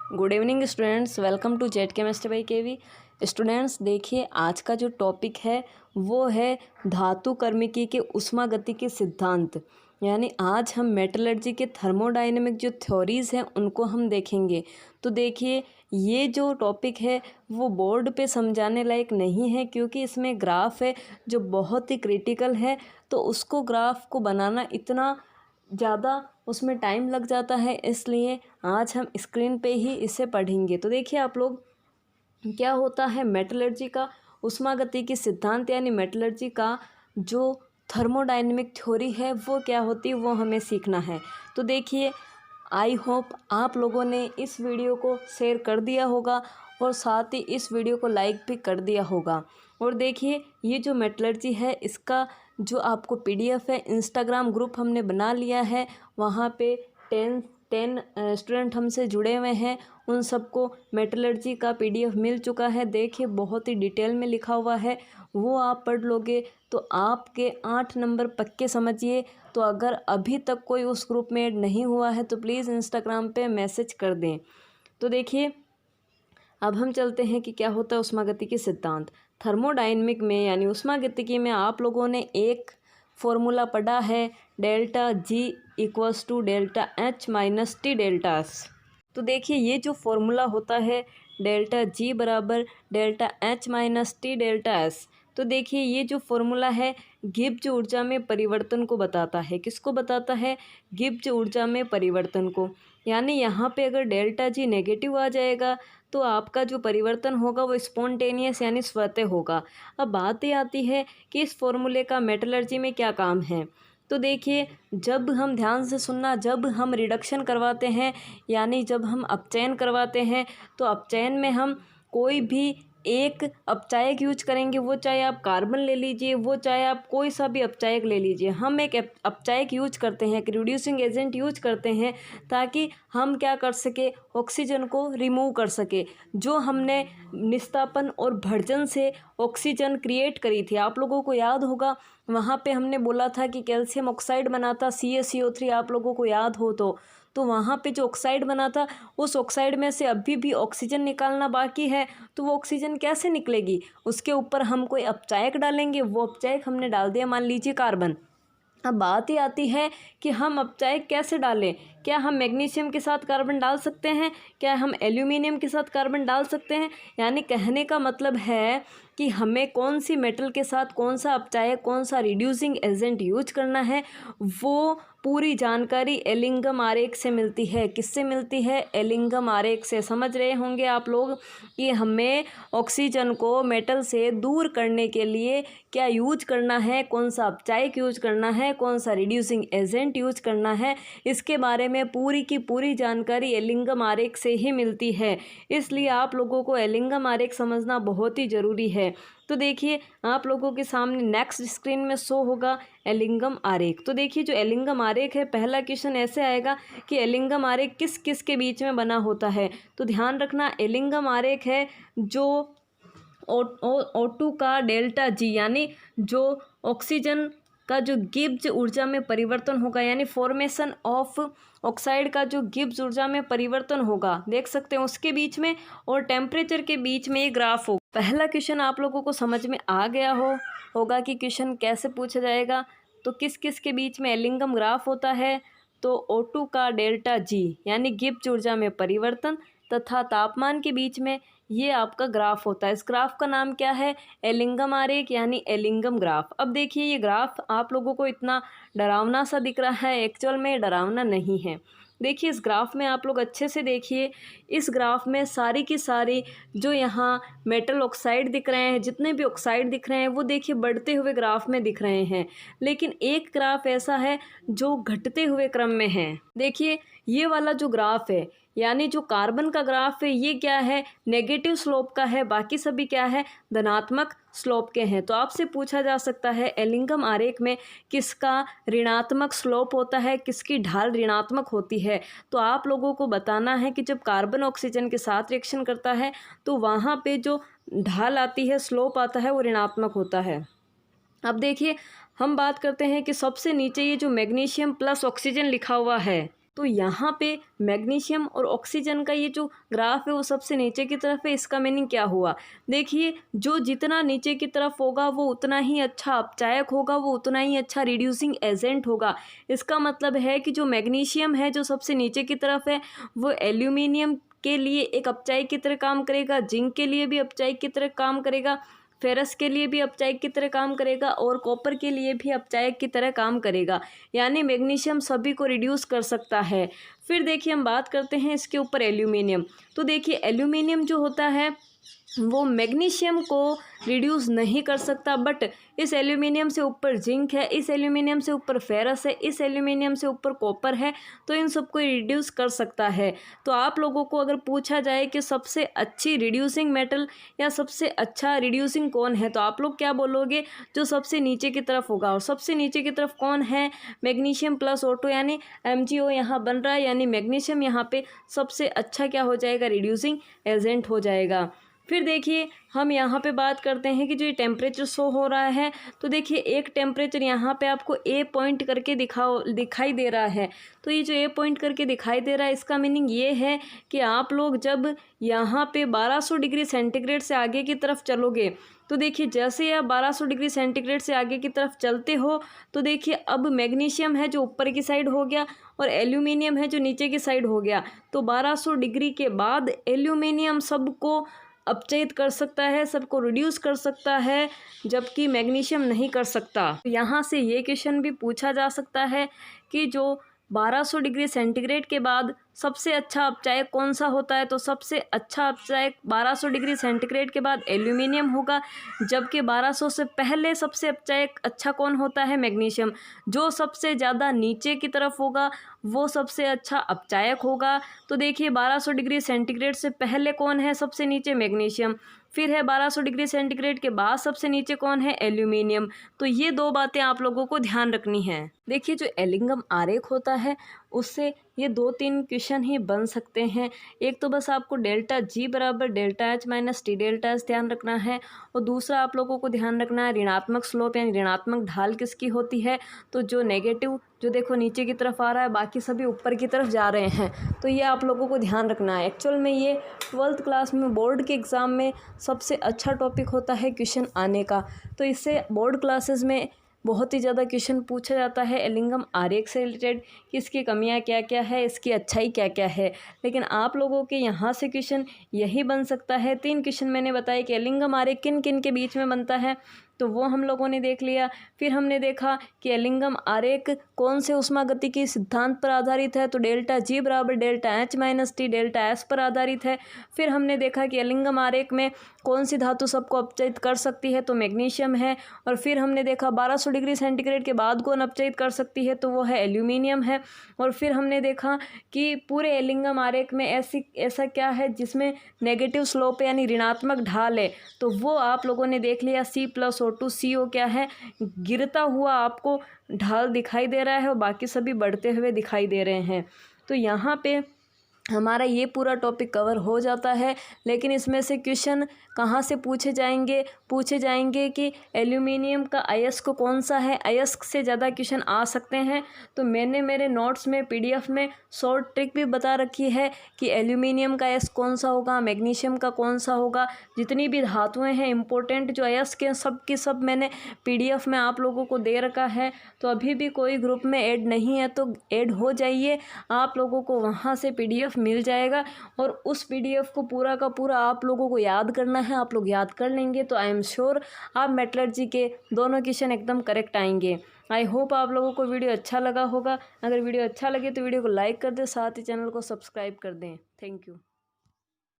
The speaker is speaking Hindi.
Good evening students, welcome to jet chemistry by KV. Students देखिए, आज का जो टॉपिक है वो है धातु कर्मिकी के ऊष्मागतिकी सिद्धांत। यानी आज हम मेटलर्जी के थर्मोडायनेमिक जो थ्योरीज़ हैं उनको हम देखेंगे। तो देखिए, ये जो टॉपिक है वो बोर्ड पे समझाने लायक नहीं है, क्योंकि इसमें ग्राफ है जो बहुत ही क्रिटिकल है। तो उसको ग्राफ को बनाना इतना ज़्यादा उसमें टाइम लग जाता है, इसलिए आज हम स्क्रीन पे ही इसे पढ़ेंगे। तो देखिए आप लोग, क्या होता है मेटलर्जी का ऊष्मागतिकी सिद्धांत, यानी मेटलर्जी का जो थर्मोडायनेमिक थ्योरी है वो क्या होती है वो हमें सीखना है। तो देखिए, आई होप आप लोगों ने इस वीडियो को शेयर कर दिया होगा और साथ ही इस वीडियो को लाइक भी कर दिया होगा। और देखिए, ये जो मेटलर्जी है इसका जो आपको पीडीएफ है, इंस्टाग्राम ग्रुप हमने बना लिया है, वहाँ पे 10 स्टूडेंट हमसे जुड़े हुए हैं, उन सबको मेटलर्जी का पीडीएफ मिल चुका है। देखिए, बहुत ही डिटेल में लिखा हुआ है, वो आप पढ़ लोगे तो आपके 8 नंबर पक्के समझिए। तो अगर अभी तक कोई उस ग्रुप में ऐड नहीं हुआ है तो प्लीज़ इंस्टाग्राम पे मैसेज कर दें। तो देखिए, अब हम चलते हैं कि क्या होता है ऊष्मागतिकी सिद्धांत। थर्मोडायनेमिक में यानी ऊष्मागतिकी में आप लोगों ने एक फॉर्मूला पढ़ा है, delta G equals to delta H minus T delta S. तो देखिए, ये जो फॉर्मूला होता है डेल्टा जी बराबर delta H minus T delta S, तो देखिए ये जो फॉर्मूला है गिब्स ऊर्जा में परिवर्तन को बताता है। किसको बताता है? गिब्स ऊर्जा में परिवर्तन को। यानी यहाँ पे अगर डेल्टा जी नेगेटिव आ जाएगा तो आपका जो परिवर्तन होगा वो स्पॉन्टेनियस यानी स्वतः होगा। अब बात ये आती है कि इस फॉर्मूले का मेटलर्जी में क्या काम है। तो देखिए, जब हम ध्यान से सुनना, जब हम रिडक्शन करवाते हैं यानी जब हम अपचयन करवाते हैं, तो अपचयन में हम कोई भी एक अपचायक यूज करेंगे, वो चाहे आप कार्बन ले लीजिए, वो चाहे आप कोई सा भी अपचायक ले लीजिए। हम एक अपचायक यूज करते हैं, एक रिड्यूसिंग एजेंट यूज करते हैं, ताकि हम क्या कर सके, ऑक्सीजन को रिमूव कर सके। जो हमने निस्तापन और भर्जन से ऑक्सीजन क्रिएट करी थी, आप लोगों को याद होगा, वहाँ पे हमने बोला था कि कैल्शियम ऑक्साइड बना था CaCO3, आप लोगों को याद हो तो वहाँ पे जो ऑक्साइड बना था, उस ऑक्साइड में से अभी भी ऑक्सीजन निकालना बाकी है। तो वो ऑक्सीजन कैसे निकलेगी? उसके ऊपर हम कोई अपचायक डालेंगे, वो अपचायक हमने डाल दिया, मान लीजिए कार्बन। अब बात ही आती है कि हम अपचायक कैसे डालें। क्या हम मैग्नीशियम के साथ कार्बन डाल सकते हैं? क्या हम एल्यूमिनियम के साथ कार्बन डाल सकते हैं? यानी कहने का मतलब है कि हमें कौन सी मेटल के साथ कौन सा अपचायक, कौन सा रिड्यूसिंग एजेंट यूज करना है, वो पूरी जानकारी एलिंगम आरेख से मिलती है। किससे मिलती है? एलिंगम आरेख से। समझ रहे होंगे आप लोग कि हमें ऑक्सीजन को मेटल से दूर करने के लिए क्या यूज करना है, कौन सा अपचायक यूज करना है, कौन सा रिड्यूसिंग एजेंट यूज करना है, इसके बारे में पूरी की पूरी जानकारी एलिंगम आरेख से ही मिलती है। इसलिए आप लोगों को एलिंगम आरेख समझना बहुत ही ज़रूरी है। तो देखिए, आप लोगों के सामने नेक्स्ट स्क्रीन में शो होगा एलिंगम आरेख। तो देखिए, जो एलिंगम आरेख है, पहला क्वेश्चन ऐसे आएगा कि एलिंगम आरेख किस किस के बीच में बना होता है। तो ध्यान रखना, एलिंगम आरेख है जो O2 का डेल्टा जी, यानी जो ऑक्सीजन का जो गिब्स ऊर्जा में परिवर्तन होगा, यानी फॉर्मेशन ऑफ ऑक्साइड का जो गिब्स ऊर्जा में परिवर्तन होगा, देख सकते हैं उसके बीच में, और टेम्परेचर के बीच में ये ग्राफ होगा। पहला क्वेश्चन आप लोगों को समझ में आ गया होगा कि क्वेश्चन कैसे पूछा जाएगा। तो किस किस के बीच में एलिंगम ग्राफ होता है? तो O2 का डेल्टा जी यानी गिब्स ऊर्जा में परिवर्तन तथा तापमान के बीच में ये आपका ग्राफ होता है। इस ग्राफ का नाम क्या है? एलिंगम आरेख यानी एलिंगम ग्राफ। अब देखिए, ये ग्राफ आप लोगों को इतना डरावना सा दिख रहा है, एक्चुअल में डरावना नहीं है। देखिए, इस ग्राफ में आप लोग अच्छे से देखिए, इस ग्राफ में सारी की सारी जो यहाँ मेटल ऑक्साइड दिख रहे हैं, जितने भी ऑक्साइड दिख रहे हैं, वो देखिए बढ़ते हुए ग्राफ में दिख रहे हैं। लेकिन एक ग्राफ ऐसा है जो घटते हुए क्रम में है। देखिए, ये वाला जो ग्राफ है, यानी जो कार्बन का ग्राफ है, ये क्या है? नेगेटिव स्लोप का है, बाकी सभी क्या है? धनात्मक स्लोप के हैं। तो आपसे पूछा जा सकता है एलिंगम आरेख में किसका ऋणात्मक स्लोप होता है, किसकी ढाल ऋणात्मक होती है। तो आप लोगों को बताना है कि जब कार्बन ऑक्सीजन के साथ रिएक्शन करता है तो वहाँ पे जो ढाल आती है, स्लोप आता है, वो ऋणात्मक होता है। अब देखिए, हम बात करते हैं कि सबसे नीचे ये जो मैग्नीशियम प्लस ऑक्सीजन लिखा हुआ है, तो यहाँ पे मैग्नीशियम और ऑक्सीजन का ये जो ग्राफ है वो सबसे नीचे की तरफ है। इसका मीनिंग क्या हुआ, देखिए जो जितना नीचे की तरफ होगा वो उतना ही अच्छा अपचायक होगा, वो उतना ही अच्छा रिड्यूसिंग एजेंट होगा। इसका मतलब है कि जो मैग्नीशियम है जो सबसे नीचे की तरफ है वो एल्यूमिनियम के लिए एक अपचायक की तरह काम करेगा, जिंक के लिए भी अपचायक की तरह काम करेगा, फेरस के लिए भी अपचायक की तरह काम करेगा और कॉपर के लिए भी अपचायक की तरह काम करेगा। यानी मैग्नीशियम सभी को रिड्यूस कर सकता है। फिर देखिए हम बात करते हैं इसके ऊपर एल्यूमिनियम। तो देखिए एल्यूमिनियम जो होता है वो मैग्नीशियम को रिड्यूस नहीं कर सकता, बट इस एल्यूमिनियम से ऊपर जिंक है, इस एल्यूमिनियम से ऊपर फेरस है, इस एल्यूमिनियम से ऊपर कॉपर है, तो इन सबको रिड्यूस कर सकता है। तो आप लोगों को अगर पूछा जाए कि सबसे अच्छी रिड्यूसिंग मेटल या सबसे अच्छा रिड्यूसिंग कौन है, तो आप लोग क्या बोलोगे, जो सबसे नीचे की तरफ होगा। और सबसे नीचे की तरफ कौन है, मैग्नीशियम प्लस O2 यानी MgO यहाँ बन रहा है, यानी मैग्नीशियम यहाँ पे सबसे अच्छा क्या हो जाएगा, रिड्यूसिंग एजेंट हो जाएगा। फिर देखिए हम यहाँ पे बात करते हैं कि जो ये टेम्परेचर शो हो रहा है, तो देखिए एक टेम्परेचर यहाँ पे आपको A पॉइंट करके दिखाई दे रहा है। तो ये जो A पॉइंट करके दिखाई दे रहा है इसका मीनिंग ये है कि आप लोग जब यहाँ पे 1200 डिग्री सेंटीग्रेड से आगे की तरफ चलोगे, तो देखिए जैसे आप 1200 डिग्री सेंटीग्रेड से आगे की तरफ चलते हो, तो देखिए अब मैग्नीशियम है जो ऊपर की साइड हो गया और एल्यूमिनियम है जो नीचे की साइड हो गया। तो 1200 डिग्री के बाद एल्यूमिनियम सबको अपचयित कर सकता है, सबको रिड्यूस कर सकता है, जबकि मैग्नीशियम नहीं कर सकता। यहाँ से ये क्वेश्चन भी पूछा जा सकता है कि जो 1200 डिग्री सेंटीग्रेड के बाद सबसे अच्छा अपचायक कौन सा होता है, तो सबसे अच्छा अपचायक 1200 डिग्री सेंटीग्रेड के बाद एल्यूमिनियम होगा, जबकि 1200 से पहले सबसे अपचायक अच्छा कौन होता है, मैग्नीशियम। जो सबसे ज़्यादा नीचे की तरफ होगा वो सबसे अच्छा अपचायक होगा। तो देखिए 1200 डिग्री सेंटीग्रेड से पहले कौन है सबसे नीचे, मैग्नीशियम। फिर है 1200 डिग्री सेंटीग्रेड के बाद सबसे नीचे कौन है, एल्यूमिनियम। तो ये दो बातें आप लोगों को ध्यान रखनी है। देखिए जो एलिंगम आरेख होता है उससे ये 2-3 क्वेश्चन ही बन सकते हैं। एक तो बस आपको डेल्टा G बराबर delta H minus T delta S ध्यान रखना है, और दूसरा आप लोगों को ध्यान रखना है ऋणात्मक स्लोप यानी ऋणात्मक ढाल किसकी होती है। तो जो नेगेटिव जो देखो नीचे की तरफ आ रहा है, बाकी सभी ऊपर की तरफ जा रहे हैं, तो ये आप लोगों को ध्यान रखना है। एक्चुअल में ये 12th क्लास में बोर्ड के एग्ज़ाम में सबसे अच्छा टॉपिक होता है क्वेश्चन आने का। तो इससे बोर्ड क्लासेस में बहुत ही ज़्यादा क्वेश्चन पूछा जाता है एलिंगम आरेख से रिलेटेड कि इसकी कमियां क्या क्या है, इसकी अच्छाई क्या क्या है। लेकिन आप लोगों के यहाँ से क्वेश्चन यही बन सकता है। 3 क्वेश्चन मैंने बताया कि एलिंगम आरेख किन किन के बीच में बनता है, तो वो हम लोगों ने देख लिया। फिर हमने देखा कि एलिंगम आरेख कौन से ऊष्मागतिकी सिद्धांत पर आधारित है, तो डेल्टा G बराबर delta H minus T delta S पर आधारित है। फिर हमने देखा कि एलिंगम आरेख में कौन सी धातु सबको अपचयित कर सकती है, तो मैग्नीशियम है। और फिर हमने देखा 1200 डिग्री सेंटीग्रेड के बाद कौन अपचयित कर सकती है, तो वो है एल्यूमिनियम है। और फिर हमने देखा कि पूरे एलिंगम आरेख में ऐसा क्या है जिसमें नेगेटिव स्लोप यानी ऋणात्मक ढाल है, तो वो आप लोगों ने देख लिया C+O2। CO क्या है, गिरता हुआ आपको ढाल दिखाई दे रहा है और बाकी सभी बढ़ते हुए दिखाई दे रहे हैं। तो यहाँ पे हमारा ये पूरा टॉपिक कवर हो जाता है। लेकिन इसमें से क्वेश्चन कहाँ से पूछे जाएंगे कि एल्यूमिनियम का अयस्क कौन सा है, अयस्क से ज़्यादा क्वेश्चन आ सकते हैं। तो मैंने मेरे नोट्स में PDF में शॉर्ट ट्रिक भी बता रखी है कि एल्यूमिनियम का अयस्क कौन सा होगा, मैग्नीशियम का कौन सा होगा। जितनी भी धातुएं हैं इंपॉर्टेंट जो अयस्क हैं सब की सब मैंने PDF में आप लोगों को दे रखा है। तो अभी भी कोई ग्रुप में ऐड नहीं है तो ऐड हो जाइए, आप लोगों को वहाँ से PDF मिल जाएगा और उस PDF को पूरा का पूरा आप लोगों को याद करना है। आप लोग याद कर लेंगे तो आई एम श्योर आप मेटलर्जी के दोनों क्वेश्चन एकदम करेक्ट आएंगे। आई होप आप लोगों को वीडियो अच्छा लगा होगा। अगर वीडियो अच्छा लगे तो वीडियो को लाइक कर दें, साथ ही चैनल को सब्सक्राइब कर दें। Thank you.